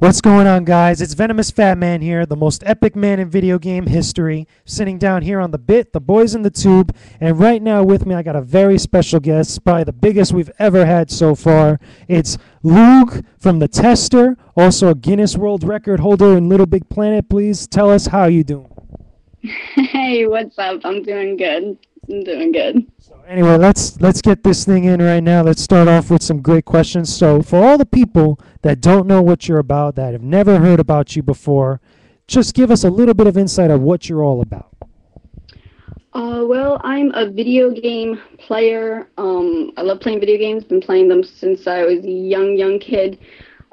What's going on, guys? It's VenomousFatman here, the most epic man in video game history, sitting down here on the BITT, the boys in the tube, and right now with me I got a very special guest, probably the biggest we've ever had so far. It's Luge from the Tester, also a Guinness World Record holder in Little Big Planet. Please tell us how you doing. Hey, what's up? I'm doing good. I'm doing good. So anyway, let's get this thing in right now. Let's start off with some great questions. So for all the people that don't know what you're about, that have never heard about you before, just give us a little bit of insight of what you're all about. Well, I'm a video game player. I love playing video games. Been playing them since I was a young kid.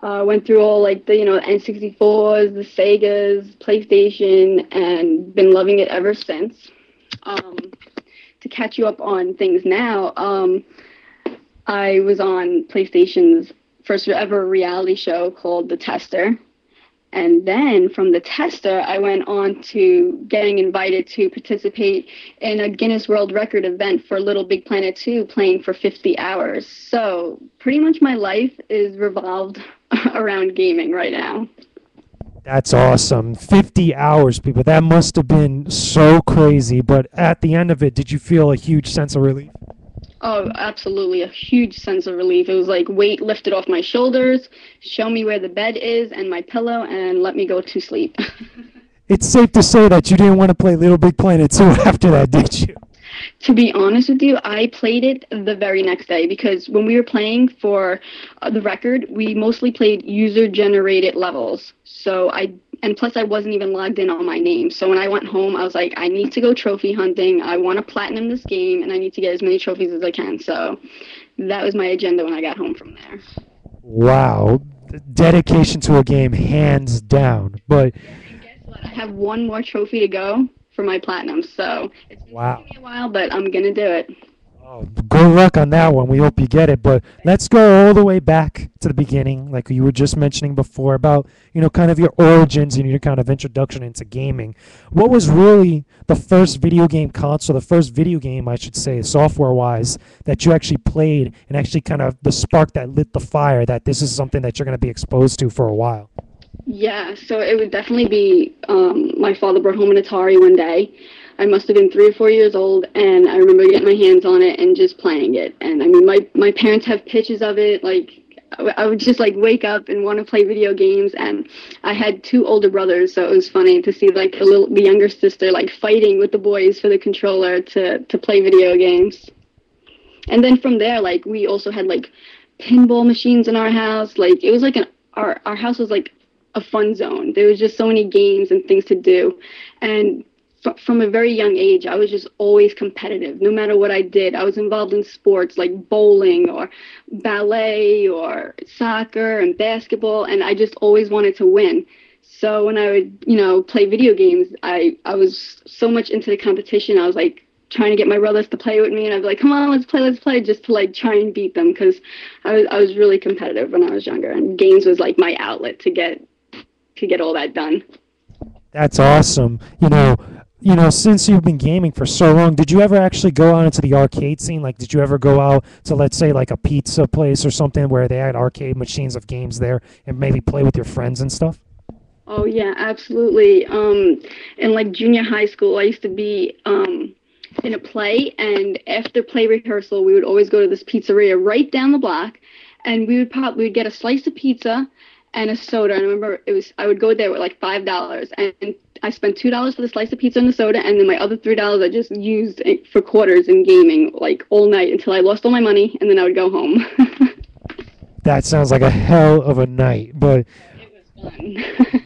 Went through all like the N64s, the Segas, PlayStation, and been loving it ever since. To catch you up on things now, I was on PlayStation's first ever reality show called The Tester. And then from The Tester, I went on to getting invited to participate in a Guinness World Record event for Little Big Planet 2, playing for 50 hours. So pretty much my life is revolved around gaming right now. That's awesome. 50 hours, people. That must have been so crazy. But at the end of it, did you feel a huge sense of relief? Oh, absolutely. A huge sense of relief. It was like weight lifted off my shoulders, show me where the bed is and my pillow, and let me go to sleep. It's safe to say that you didn't want to play Little Big Planet 2 after that, did you? To be honest with you, I played it the very next day because when we were playing for the record, we mostly played user-generated levels. And plus I wasn't even logged in on my name. So when I went home, I was like, I need to go trophy hunting. I want to platinum this game, and I need to get as many trophies as I can. So that was my agenda when I got home from there. Wow. Dedication to a game, hands down. But And guess what? I have one more trophy to go for my platinum. So it's going to take me a while, but I'm going to do it. oh, good luck on that one. We hope you get it. But let's go all the way back to the beginning, like you were just mentioning before, about, kind of your origins and your kind of introduction into gaming. What was really the first video game console, the first video game, I should say, software-wise, that you actually played and actually kind of the spark that lit the fire that this is something that you're going to be exposed to for a while? Yeah, so it would definitely be my father brought home an Atari one day. I must have been 3 or 4 years old, and I remember getting my hands on it and just playing it. And I mean, my parents have pictures of it. Like, I would just like wake up and want to play video games. And I had 2 older brothers, so it was funny to see like the younger sister like fighting with the boys for the controller to play video games. And then from there, like we also had like pinball machines in our house. Like it was like our house was like a fun zone. There was just so many games and things to do. And from a very young age, I was just always competitive. No matter what I did, I was involved in sports like bowling or ballet or soccer and basketball, and I just always wanted to win. So when I would, play video games, I was so much into the competition. I was like trying to get my brothers to play with me, and I'd be like, come on, let's play, just to like try and beat them, because I was really competitive when I was younger, and games was like my outlet to get all that done. That's awesome. Since you've been gaming for so long, did you ever actually go out into the arcade scene? Like, did you ever go out to, let's say, like a pizza place or something where they had arcade machines of games there and maybe play with your friends and stuff? Oh yeah, absolutely. In like junior high school, I used to be in a play, and after play rehearsal, we would always go to this pizzeria right down the block, and we would get a slice of pizza and a soda. And I remember I would go there with like $5, and I spent $2 for the slice of pizza and the soda, and then my other $3 I just used for quarters in gaming like all night until I lost all my money, and then I would go home. That sounds like a hell of a night. But It was fun.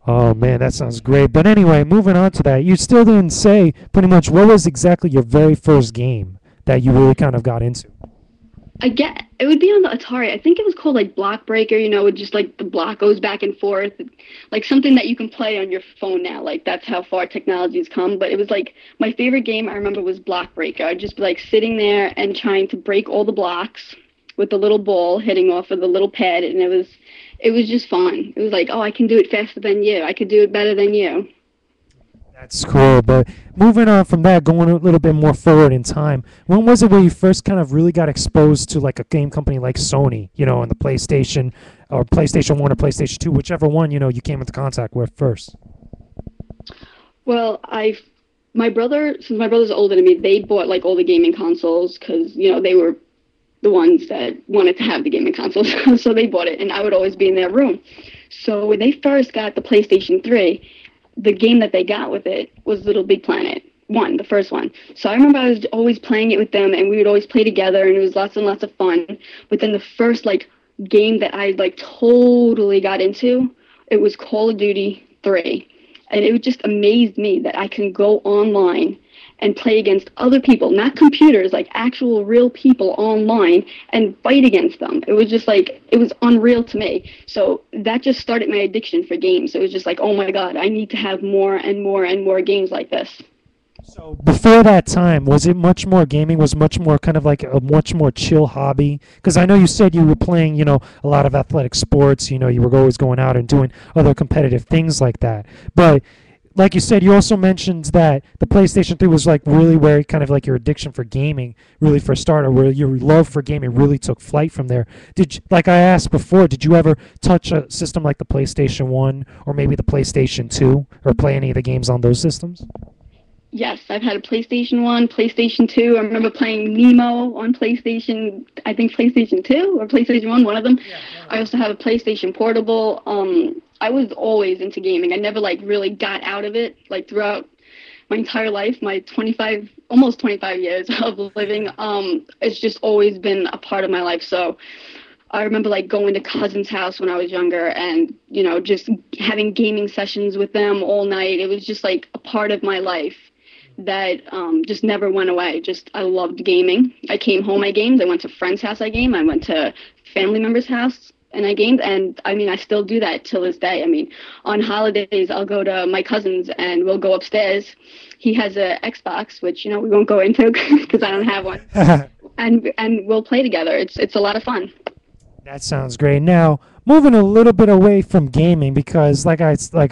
oh man, that sounds great. But anyway, moving on to that, you still didn't say pretty much what was exactly your very first game that you really kind of got into. It would be on the Atari. I think it was called like Block Breaker, with just like the block goes back and forth, like something that you can play on your phone now. Like that's how far technology has come. But it was like my favorite game I remember was Block Breaker. I'd just be like sitting there and trying to break all the blocks with the little ball hitting off of the little pad, and it was just fun. It was like, oh, I can do it faster than you. I could do it better than you. That's cool. But moving on from that, going a little bit more forward in time, when was it where you first kind of really got exposed to like a game company like Sony, and the PlayStation or PlayStation 1 or PlayStation 2, whichever one, you came into contact with first? Well, my brother, since my brother's older than me, they bought like all the gaming consoles because they were the ones that wanted to have the gaming consoles, so they bought it, and I would always be in their room. So when they first got the PlayStation 3, the game that they got with it was Little Big Planet 1, the first one. So I remember I was always playing it with them, and we would always play together, and it was lots and lots of fun. But then the first like game that I like totally got into, it was Call of Duty 3. And it just amazed me that I can go online and play against other people, not computers, like actual real people online, and fight against them. It was just like, it was unreal to me. So that just started my addiction for games. It was just like, oh my God, I need to have more and more and more games like this. So before that time, was it much more gaming? Was much more kind of like a much more chill hobby? Because I know you said you were playing, a lot of athletic sports. You were always going out and doing other competitive things like that. But like you said, you also mentioned that the PlayStation 3 was like really where kind of like your addiction for gaming really first started, where your love for gaming really took flight from there. Like I asked before, did you ever touch a system like the PlayStation 1 or maybe the PlayStation 2 or play any of the games on those systems? Yes, I've had a PlayStation 1, PlayStation 2. I remember playing Nemo on PlayStation, I think PlayStation 2 or PlayStation 1, one of them. Yeah, I also have a PlayStation Portable. I was always into gaming. I never like really got out of it like throughout my entire life, my 25, almost 25 years of living. It's just always been a part of my life. So I remember like going to cousins' house when I was younger and, just having gaming sessions with them all night. It was just like a part of my life that just never went away. I loved gaming. I came home, I gamed. I went to friends' house, I gamed. I went to family members' house, and I gamed. And I mean, I still do that till this day. I mean, on holidays, I'll go to my cousin's and we'll go upstairs. He has a Xbox, which, we won't go into because I don't have one. and we'll play together. It's a lot of fun. That sounds great. Now, moving a little bit away from gaming, because like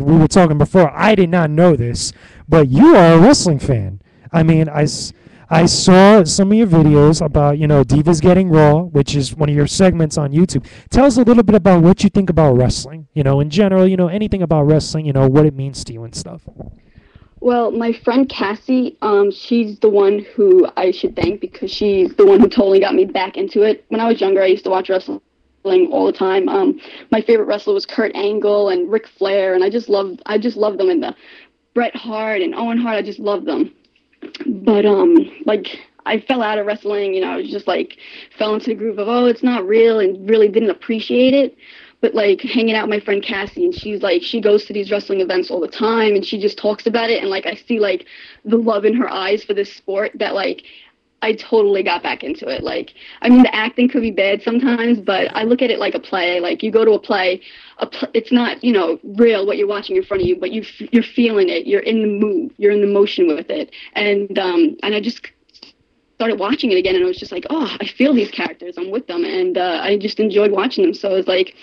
we were talking before, I did not know this, but you are a wrestling fan. I mean, I saw some of your videos about, Divas Getting Raw, which is one of your segments on YouTube. Tell us a little bit about what you think about wrestling, in general, anything about wrestling, what it means to you and stuff. Well, my friend Cassie, she's the one who I should thank because she's the one who totally got me back into it. When I was younger, I used to watch wrestling all the time. My favorite wrestler was Kurt Angle and Ric Flair, and I just loved them. And the Bret Hart and Owen Hart, I just loved them. But like I fell out of wrestling. I was just like fell into the groove of it's not real, and really didn't appreciate it. But like hanging out with my friend Cassie, and she goes to these wrestling events all the time, and she just talks about it, and like I see like the love in her eyes for this sport that like I totally got back into it. Like, I mean, the acting could be bad sometimes, but I look at it like a play. Like, you go to a play, it's not, real what you're watching in front of you, but you're feeling it. You're in the mood. You're in the motion with it. And I just started watching it again, and it was just like, oh, I feel these characters. I'm with them, and I just enjoyed watching them. So it was like,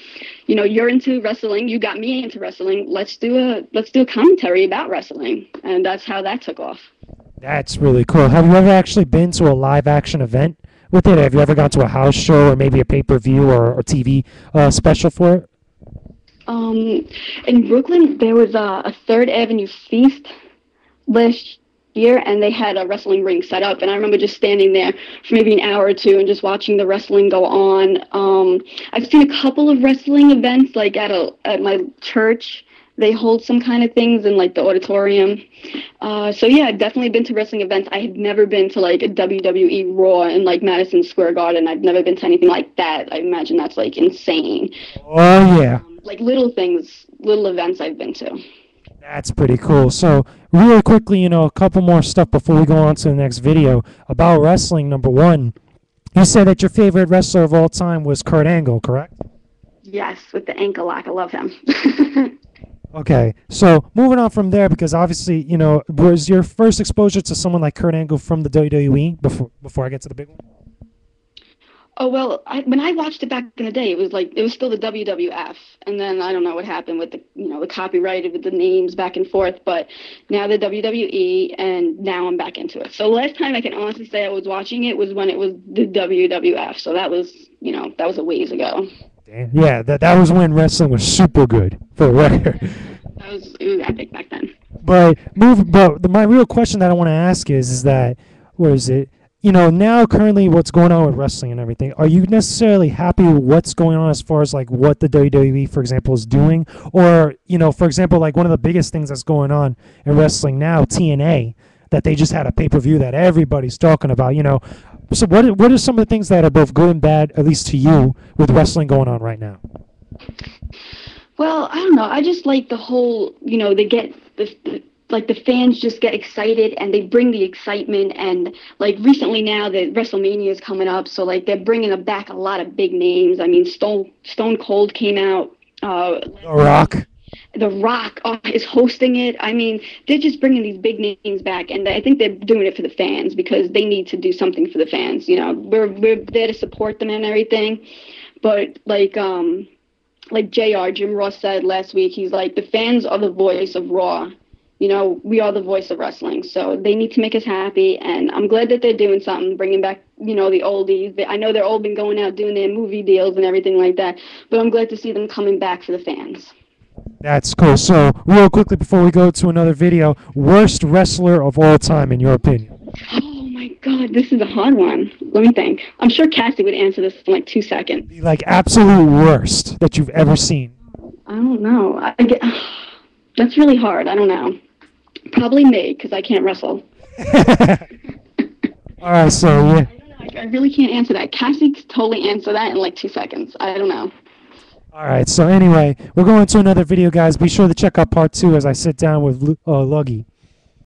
you're into wrestling. You got me into wrestling. Let's do a commentary about wrestling, and that's how that took off. That's really cool. Have you ever actually been to a live action event with it? Have you ever gone to a house show or maybe a pay-per-view or TV special for it? In Brooklyn, there was a Third Avenue Feast last year, and they had a wrestling ring set up, and I remember just standing there for maybe an hour or two and just watching the wrestling go on. I've seen a couple of wrestling events, like at my church. They hold some kind of things in like the auditorium. So yeah, I've definitely been to wrestling events. I had never been to like a WWE Raw in like Madison Square Garden. I've never been to anything like that. I imagine that's like insane. Oh yeah. Like little things, little events I've been to. That's pretty cool. So really quickly, a couple more stuff before we go on to the next video about wrestling. Number one, you said that your favorite wrestler of all time was Kurt Angle, correct? Yes, with the ankle lock. I love him. Okay, so moving on from there, because obviously, was your first exposure to someone like Kurt Angle from the WWE before I get to the big one? Oh well, when I watched it back in the day, it was still the WWF, and then I don't know what happened with the copyright with the names back and forth. But now the WWE, and now I'm back into it. So last time I can honestly say I was watching it was when it was the WWF. So that was that was a ways ago. Damn. Yeah, that was when wrestling was super good, for the record. It was epic back then. But my real question that I want to ask is that what is it? Now currently what's going on with wrestling and everything, are you necessarily happy with what's going on as far as like what the WWE, for example, is doing? Or, for example, like one of the biggest things that's going on in wrestling now, TNA, that they just had a pay-per-view that everybody's talking about, So what are some of the things that are both good and bad, at least to you, with wrestling going on right now? Well, I don't know. I just like the whole, they get like the fans just get excited and they bring the excitement, and like recently now that WrestleMania is coming up, so like they're bringing back a lot of big names. I mean, Stone Cold came out. The Rock. The Rock is hosting it. I mean, they're just bringing these big names back, and I think they're doing it for the fans because they need to do something for the fans. We're there to support them and everything, but like Jim Ross said last week, he's like, the fans are the voice of Raw. We are the voice of wrestling, so they need to make us happy, and I'm glad that they're doing something, bringing back, the oldies. I know they're all been going out doing their movie deals and everything like that, but I'm glad to see them coming back for the fans. That's cool. So, real quickly before we go to another video, worst wrestler of all time, in your opinion? Oh my God, this is a hard one. Let me think. I'm sure Cassie would answer this in like 2 seconds. Like absolute worst that you've ever seen. I don't know. That's really hard. I don't know. Probably me, because I can't wrestle. All right, so yeah. I don't know. I really can't answer that. Cassie could totally answer that in like 2 seconds. I don't know. All right, so anyway, we're going to another video, guys. Be sure to check out part 2 as I sit down with Lugey.